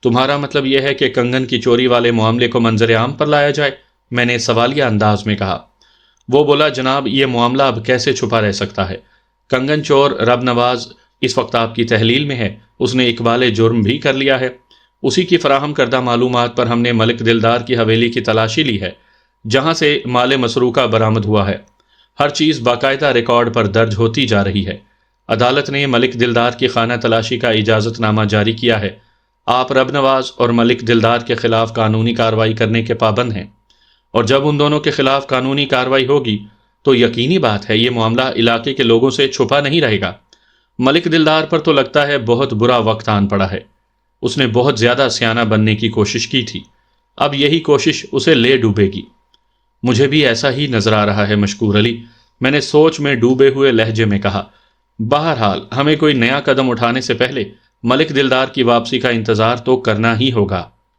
تمہارا مطلب یہ ہے کہ کنگن کی چوری والے معاملے کو منظر عام پر لایا جائے؟ میں نے سوالیہ انداز میں کہا۔ وہ بولا، جناب یہ معاملہ اب کیسے چھپا رہ سکتا ہے؟ کنگن چور رب نواز اس وقت آپ کی تحلیل میں ہے، اس نے اقبال جرم بھی کر لیا ہے۔ اسی کی فراہم کردہ معلومات پر ہم نے ملک دلدار کی حویلی کی تلاشی لی ہے، جہاں سے مال مسروقہ برآمد ہوا ہے۔ ہر چیز باقاعدہ ریکارڈ پر درج ہوتی جا رہی ہے۔ عدالت نے ملک دلدار کی خانہ تلاشی کا اجازت نامہ جاری کیا ہے۔ آپ رب نواز اور ملک دلدار کے خلاف قانونی کارروائی کرنے کے پابند ہیں، اور جب ان دونوں کے خلاف قانونی کارروائی ہوگی تو یقینی بات ہے یہ معاملہ علاقے کے لوگوں سے چھپا نہیں رہے گا۔ ملک دلدار پر تو لگتا ہے بہت برا وقت آن پڑا ہے۔ اس نے بہت زیادہ سیانہ بننے کی کوشش کی تھی، اب یہی کوشش اسے لے ڈوبے گی۔ مجھے بھی ایسا ہی نظر آ رہا ہے مشکور علی، میں نے سوچ میں ڈوبے ہوئے لہجے میں کہا۔ بہرحال ہمیں کوئی نیا قدم اٹھانے سے پہلے ملک دلدار کی واپسی کا انتظار تو کرنا ہی ہوگا۔